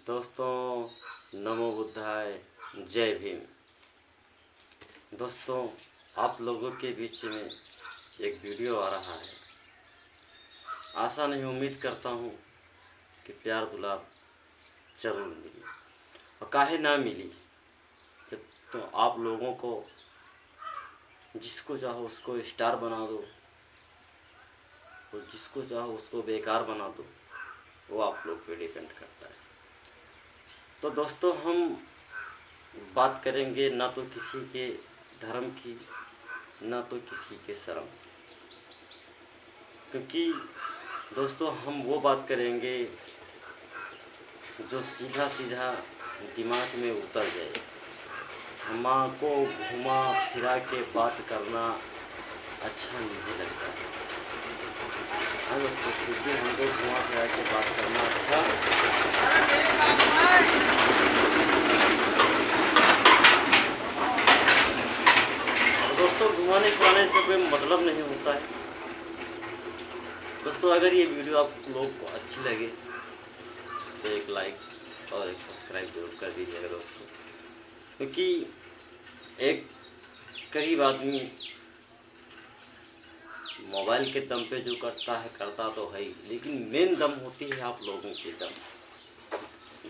दोस्तों नमो बुद्धाय, जय भीम। दोस्तों आप लोगों के बीच में एक वीडियो आ रहा है। आशा नहीं, उम्मीद करता हूँ कि प्यार दुलार जरूर मिली, और काहे ना मिली। जब तो आप लोगों को जिसको चाहो उसको स्टार बना दो, और जिसको चाहो उसको बेकार बना दो, वो आप लोग पे डिपेंड करता है। तो दोस्तों हम बात करेंगे ना तो किसी के धर्म की, ना तो किसी के शर्म की, क्योंकि दोस्तों हम वो बात करेंगे जो सीधा सीधा दिमाग में उतर जाए। माँ को घुमा फिरा के बात करना अच्छा नहीं लगता। हाँ दोस्तों, क्योंकि हमको घुमा फिरा के बात करना दोस्तों घुमाने फिराने से कोई मतलब नहीं होता है। दोस्तों अगर ये वीडियो आप लोग को अच्छी लगे तो एक लाइक और एक सब्सक्राइब जरूर कर दीजिएगा दोस्तों, क्योंकि एक करीब आदमी मोबाइल के दम पे जो करता है करता तो है ही, लेकिन मेन दम होती है आप लोगों की दम।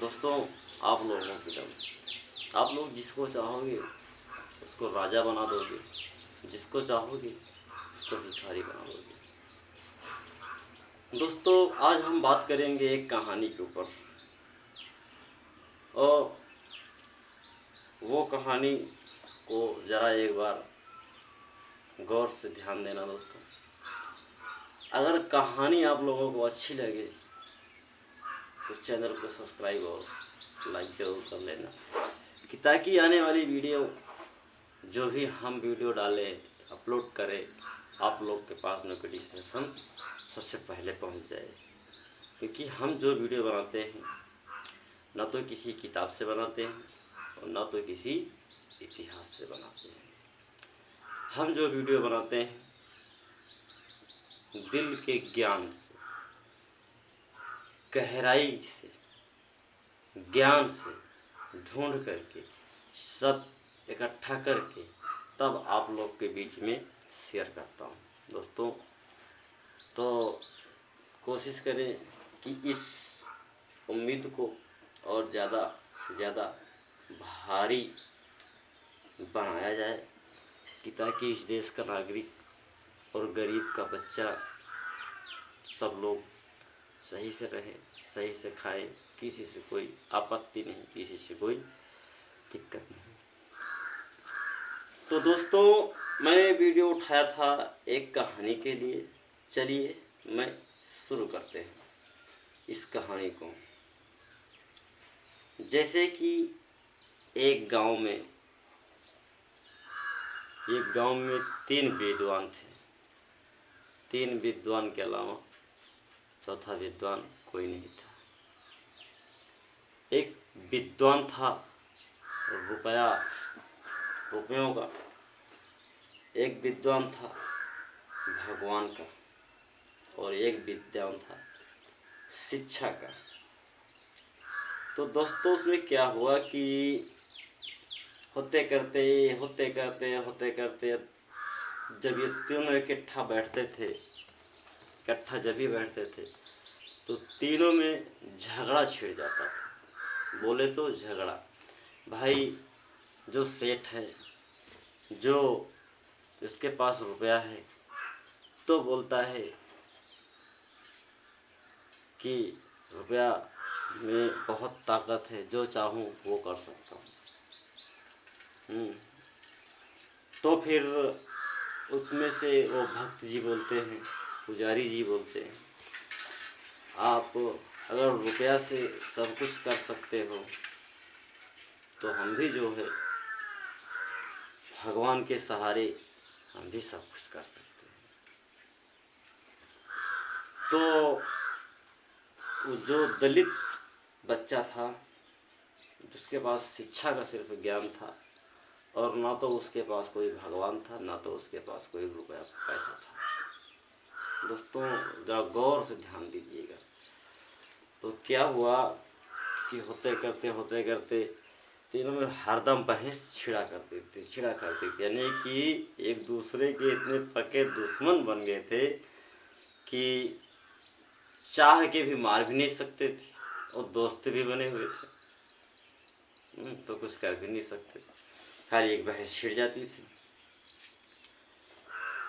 दोस्तों आप लोगों की दम, आप लोग जिसको चाहोगे उसको राजा बना दोगे, जिसको चाहोगे उसको भिखारी बना दोगे। दोस्तों आज हम बात करेंगे एक कहानी के ऊपर, और वो कहानी को ज़रा एक बार गौर से ध्यान देना दोस्तों। अगर कहानी आप लोगों को अच्छी लगे तो चैनल को सब्सक्राइब और लाइक ज़रूर कर लेना, कि ताकि आने वाली वीडियो जो भी हम वीडियो डालें अपलोड करें आप लोग के पास नोटिफिकेशन सबसे पहले पहुंच जाए। क्योंकि हम जो वीडियो बनाते हैं ना तो किसी किताब से बनाते हैं और ना तो किसी इतिहास से बनाते हैं। हम जो वीडियो बनाते हैं दिल के ज्ञान से, गहराई से, ज्ञान से ढूंढ करके सब इकट्ठा करके तब आप लोग के बीच में शेयर करता हूँ दोस्तों। तो कोशिश करें कि इस उम्मीद को और ज़्यादा से ज़्यादा भारी बनाया जाए, कि ताकि इस देश का नागरिक और गरीब का बच्चा सब लोग सही से रहें, सही से खाएं, किसी से कोई आपत्ति नहीं, किसी से कोई दिक्कत नहीं। तो दोस्तों मैंने वीडियो उठाया था एक कहानी के लिए। चलिए मैं शुरू करते हैं इस कहानी को। जैसे कि एक गांव में तीन विद्वान थे। तीन विद्वान के अलावा चौथा विद्वान कोई नहीं था। एक विद्वान था रुपयों का, एक विद्वान था भगवान का, और एक विद्वान था शिक्षा का। तो दोस्तों उसमें क्या हुआ कि होते करते जब ये तीनों इकट्ठा जब भी बैठते थे तो तीनों में झगड़ा छिड़ जाता था। बोले तो झगड़ा। भाई जो सेठ है, जो इसके पास रुपया है, तो बोलता है कि रुपया में बहुत ताकत है, जो चाहूँ वो कर सकता हूँ। तो फिर उसमें से वो भक्त जी बोलते हैं, पुजारी जी बोलते हैं, आप अगर रुपया से सब कुछ कर सकते हो तो हम भी जो है भगवान के सहारे हम भी सब कुछ कर सकते हैं। तो जो दलित बच्चा था जिसके पास शिक्षा का सिर्फ ज्ञान था, और ना तो उसके पास कोई भगवान था, ना तो उसके पास कोई रुपया पैसा था। दोस्तों जरा गौर से ध्यान दीजिएगा। तो क्या हुआ कि होते करते तीनों में हरदम बहस छिड़ा करती थी, यानी कि एक दूसरे के इतने पक्के दुश्मन बन गए थे कि चाह के भी मार भी नहीं सकते थे, और दोस्त भी बने हुए थे। तो कुछ कर भी नहीं सकते, खाली एक बहस छिड़ जाती थी।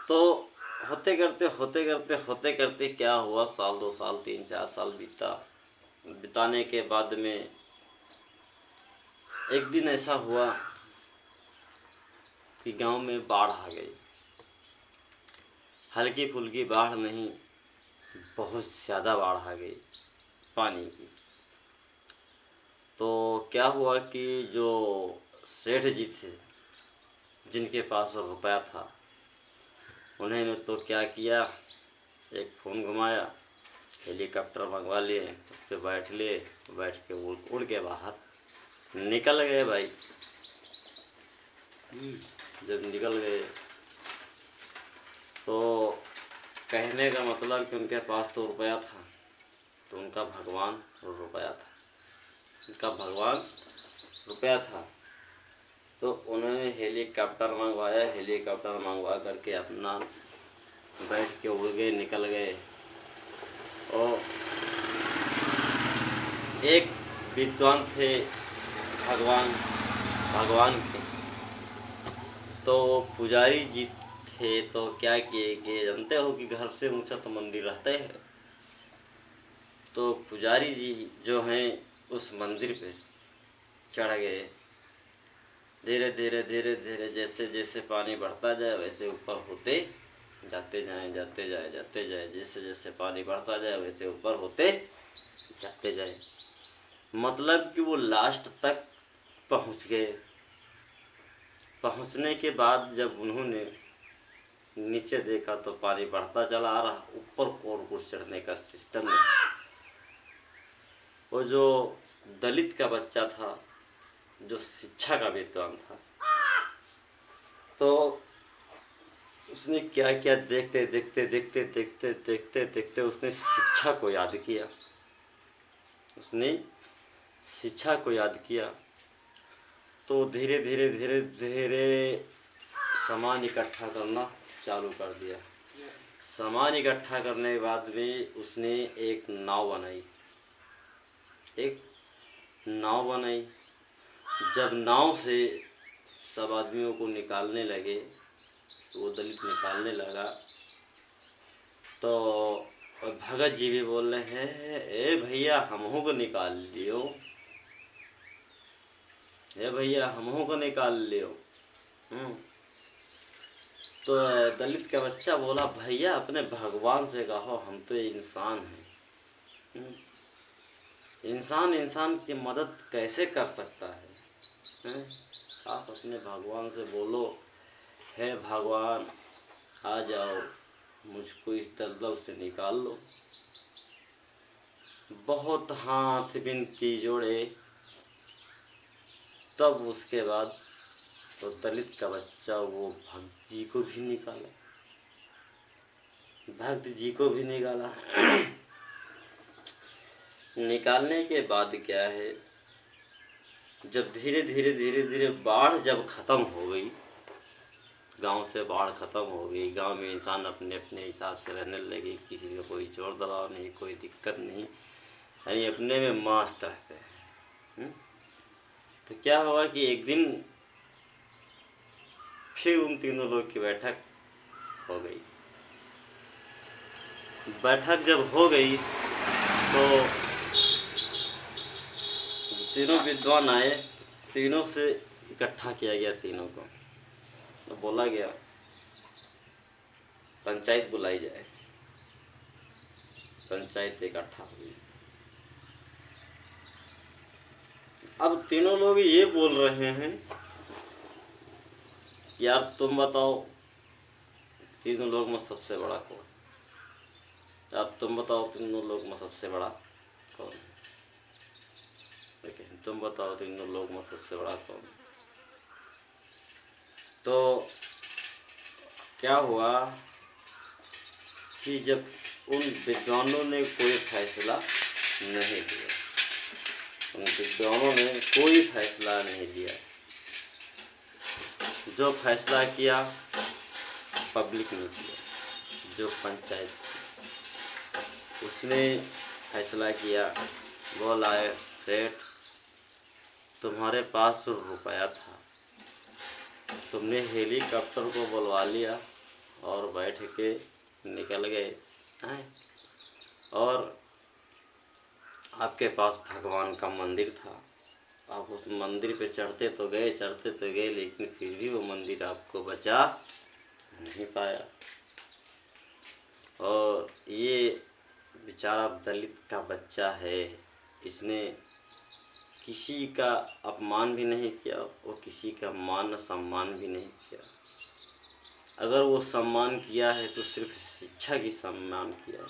तो होते करते क्या हुआ, साल 2 साल 3 4 साल बिताने के बाद में एक दिन ऐसा हुआ कि गांव में बाढ़ आ गई। हल्की फुल्की बाढ़ नहीं, बहुत ज़्यादा बाढ़ आ गई पानी की। तो क्या हुआ कि जो सेठ जी थे, जिनके पास रुपया था, उन्होंने तो क्या किया, एक फ़ोन घुमाया, हेलीकॉप्टर मंगवा लिए, उस पर बैठ के उड़ के बाहर निकल गए भाई। जब निकल गए तो कहने का मतलब कि उनके पास तो रुपया था, तो उनका भगवान रुपया था। तो उन्होंने हेलीकॉप्टर मंगवा करके अपना बैठ के उड़ गए, निकल गए। और एक विद्वान थे भगवान के, तो पुजारी जी थे। तो क्या किए कि जानते हो कि घर से ऊंचा तो मंदिर रहता है। तो पुजारी जी जो हैं उस मंदिर पे चढ़ गए। धीरे धीरे जैसे जैसे पानी बढ़ता जाए वैसे ऊपर होते जाते जाए, जैसे जैसे पानी बढ़ता जाए वैसे ऊपर होते जाते जाए। मतलब कि वो लास्ट तक पहुंच गए। पहुंचने के बाद जब उन्होंने नीचे देखा तो पानी बढ़ता चला आ रहा, ऊपर और कुछ चढ़ने का सिस्टम नहीं। वो जो दलित का बच्चा था, जो शिक्षा का विद्वान था, तो उसने क्या किया, देखते उसने शिक्षा को याद किया। तो धीरे धीरे सामान इकट्ठा करना चालू कर दिया। सामान इकट्ठा करने के बाद में उसने एक नाव बनाई। जब नाव से सब आदमियों को निकालने लगे, वो दलित निकालने लगा, तो भगत जी भी बोल रहे हैं, ए भैया हमहू को निकाल लियो। तो दलित का बच्चा बोला, भैया अपने भगवान से कहो, हम तो इंसान हैं। इंसान की मदद कैसे कर सकता है? आप अपने भगवान से बोलो, हे भगवान आ जाओ, मुझको इस दलदल से निकाल लो। बहुत हाथ विनती जोड़े, तब उसके बाद तो दलित का बच्चा वो भक्त जी को भी निकाला। निकालने के बाद क्या है, जब धीरे धीरे बाढ़ जब ख़त्म हो गई, गांव से बाढ़ ख़त्म हो गई, गांव में इंसान अपने अपने हिसाब से रहने लगे, किसी का कोई जोर दबाव नहीं, कोई दिक्कत नहीं, यानी अपने में मस्त रहते हैं। तो क्या हुआ कि एक दिन फिर उन तीनों लोग की बैठक हो गई। बैठक जब हो गई तो तीनों विद्वान आए, तीनों से इकट्ठा किया गया तीनों को। तो बोला गया पंचायत बुलाई जाए। पंचायत इकट्ठा हुई। अब तीनों लोग ये बोल रहे हैं, यार तुम बताओ, तीनों लोग में सबसे बड़ा कौन? अब तुम बताओ, तीनों लोग में सबसे बड़ा कौन? लेकिन तुम बताओ, तीनों लोग में सबसे बड़ा कौन? तो क्या हुआ कि जब उन विद्वानों ने कोई फैसला नहीं लिया, उन विद्वानों ने कोई फैसला नहीं लिया। जो फैसला किया पब्लिक ने किया, जो पंचायत उसने फैसला किया। वो लाए, सेठ तुम्हारे पास रुपया था, तुमने हेलीकॉप्टर को बुलवा लिया और बैठ के निकल गए हैं, और आपके पास भगवान का मंदिर था। आप उस मंदिर पे चढ़ते तो गए, लेकिन फिर भी वो मंदिर आपको बचा नहीं पाया। और ये बेचारा दलित का बच्चा है, इसने किसी का अपमान भी नहीं किया और किसी का मान सम्मान भी नहीं किया। अगर वो सम्मान किया है तो सिर्फ शिक्षा की सम्मान किया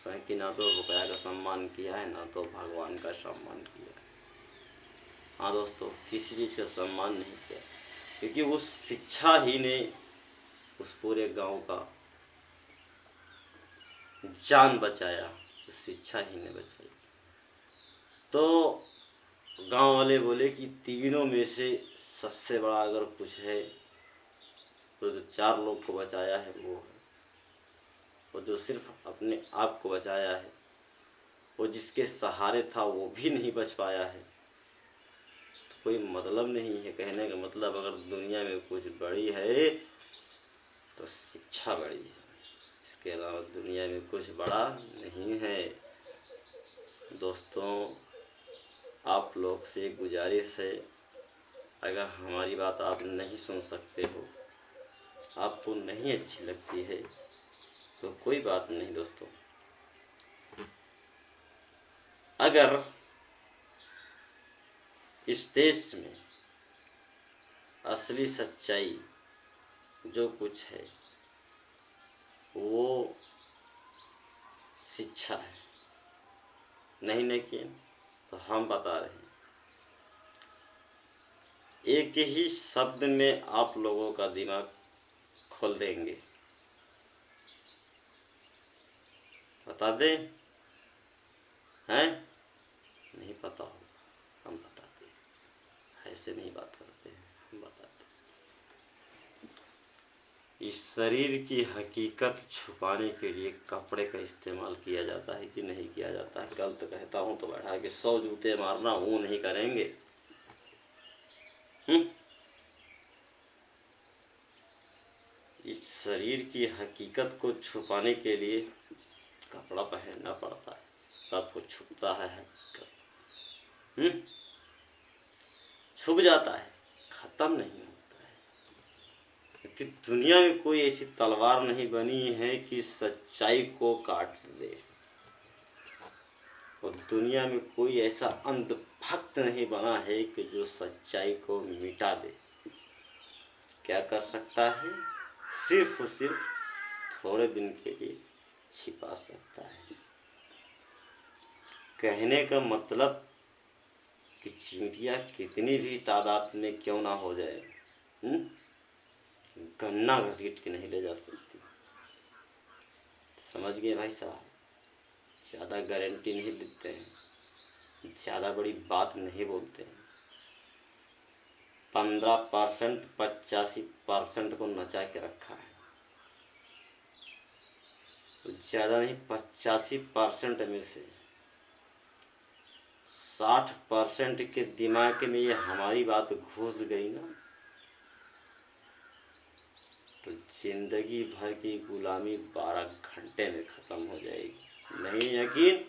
है, कि ना तो रुपया का सम्मान किया है, ना तो भगवान का सम्मान किया है। हाँ दोस्तों, किसी चीज़ का सम्मान नहीं किया, क्योंकि उस शिक्षा ही ने उस पूरे गांव का जान बचाया, उस शिक्षा ही ने बचाई। तो गांव वाले बोले कि तीनों में से सबसे बड़ा अगर कुछ है तो जो 4 लोग को बचाया है वो है, और जो सिर्फ अपने आप को बचाया है, वो जिसके सहारे था वो भी नहीं बच पाया है, तो कोई मतलब नहीं है। कहने का मतलब अगर दुनिया में कुछ बड़ी है तो शिक्षा बड़ी है, इसके अलावा दुनिया में कुछ बड़ा नहीं है। दोस्तों, आप लोग से गुजारिश है, अगर हमारी बात आप नहीं सुन सकते हो, आपको नहीं अच्छी लगती है, तो कोई बात नहीं दोस्तों। अगर इस देश में असली सच्चाई जो कुछ है वो शिक्षा है, नहीं लेकिन तो हम बता रहे हैं, एक ही शब्द में आप लोगों का दिमाग खोल देंगे। बता दें? हैं? नहीं पता होगा, हम बताते हैं, ऐसे नहीं बात करते हैं, हम बताते हैं। इस शरीर की हकीकत छुपाने के लिए कपड़े का इस्तेमाल किया जाता है कि नहीं किया जाता है? गलत कहता हूँ तो बैठा के 100 जूते मारना, वो नहीं करेंगे। इस शरीर की हकीकत को छुपाने के लिए कपड़ा पहनना पड़ता है, तब वो छुपता है हकीकत। छुप जाता है, खत्म नहीं होता है, क्योंकि दुनिया में कोई ऐसी तलवार नहीं बनी है कि सच्चाई को काट दे, और दुनिया में कोई ऐसा अंधभक्त नहीं बना है कि जो सच्चाई को मिटा दे। क्या कर सकता है? सिर्फ और सिर्फ थोड़े दिन के लिए छिपा सकता है। कहने का मतलब कि चींटियाँ कितनी भी तादाद में क्यों ना हो जाए, गन्ना घसीट के नहीं ले जा सकती। समझ गए भाई साहब? ज़्यादा गारंटी नहीं देते हैं, ज़्यादा बड़ी बात नहीं बोलते हैं। 15% 85% को नचा के रखा है, तो ज़्यादा नहीं, 85% में से 60% के दिमाग में ये हमारी बात घुस गई ना, तो जिंदगी भर की गुलामी 12 घंटे में ख़त्म हो जाएगी। नहीं यकीन?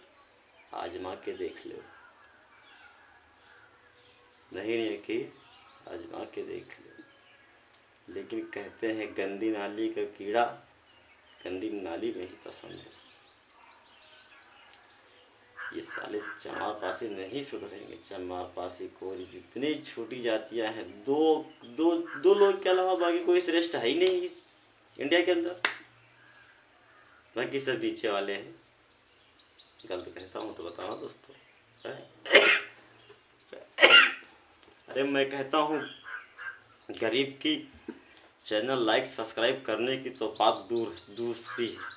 आजमा के देख लो। नहीं यकीन? आजमा के देख लो। लेकिन कहते हैं गंदी नाली का कीड़ा गंदी नाली में ही पसंद है। ये साले चमारपासी नहीं सुधरेंगे। चमारपासी को जितनी छोटी जातियां हैं, दो लोग के अलावा बाकी कोई श्रेष्ठ है ही नहीं इंडिया के अंदर, बाकी सब नीचे वाले हैं। गलत कहता हूँ तो बताओ दोस्तों। अरे मैं कहता हूँ गरीब की चैनल लाइक सब्सक्राइब करने की तो बात दूसरी है,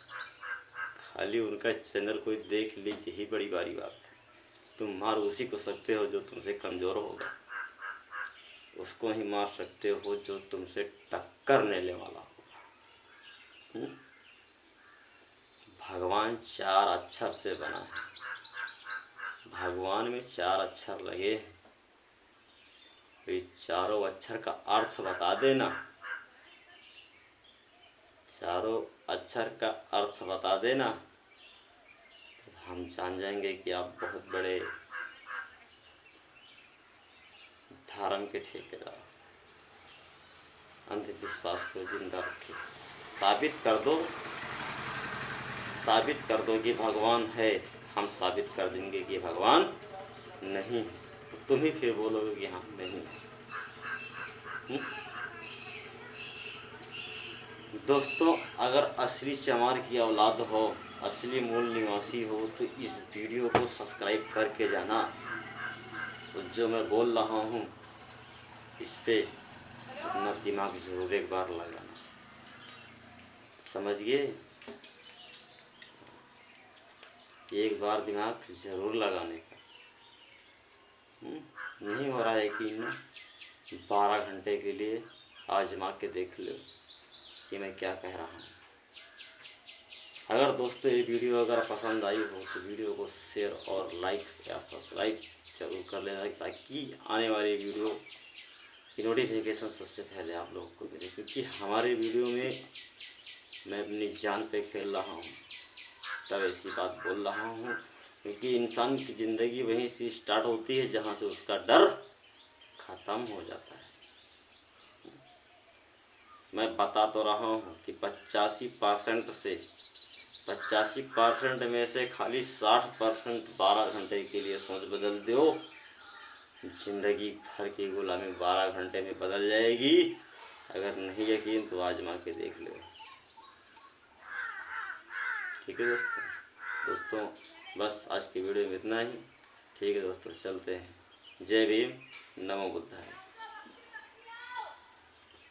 खाली उनका चैनल कोई देख लीजिए ही बड़ी बात है। तुम मार उसी को सकते हो जो तुमसे कमज़ोर होगा, उसको ही मार सकते हो जो तुमसे टक्कर लेने वाला होगा। भगवान 4 अक्षर से बना है, भगवान में 4 अक्षर लगे हैं, तो ये चारों अक्षर का अर्थ बता देना, चारों अक्षर का अर्थ बता देना, तो हम जान जाएंगे कि आप बहुत बड़े धर्म के ठेकेदार। अंधविश्वास को जिंदा रखे, साबित कर दो कि भगवान है, हम साबित कर देंगे कि भगवान नहीं है, तुम ही फिर बोलोगे कि हाँ नहीं है। दोस्तों, अगर असली चमार की औलाद हो, असली मूल निवासी हो, तो इस वीडियो को सब्सक्राइब करके जाना। तो जो मैं बोल रहा हूँ इस पे अपना दिमाग जरूर एक बार लगाना, समझिए, एक बार दिमाग जरूर लगाने का। नहीं हो रहा है कि ना 12 घंटे के लिए आजमा के देख लो कि मैं क्या कह रहा हूँ। अगर दोस्तों ये वीडियो अगर पसंद आई हो तो वीडियो को शेयर और लाइक या सब्सक्राइब जरूर कर लेना, ताकि आने वाली वीडियो की नोटिफिकेशन सबसे पहले आप लोगों को मिले। क्योंकि हमारे वीडियो में मैं अपनी जान पे खेल रहा हूँ, तब ऐसी बात बोल रहा हूँ, क्योंकि इंसान की ज़िंदगी वहीं से स्टार्ट होती है जहाँ से उसका डर ख़त्म हो जाता है। मैं बता तो रहा हूँ कि 85% में से खाली 60% 12 घंटे के लिए सोच बदल दो, जिंदगी भर की गुलामी 12 घंटे में बदल जाएगी। अगर नहीं यकीन तो आजमा के देख लो। ठीक है दोस्तों, बस आज की वीडियो में इतना ही। ठीक है दोस्तों, चलते हैं। जय भीम, नमो बुद्धाय।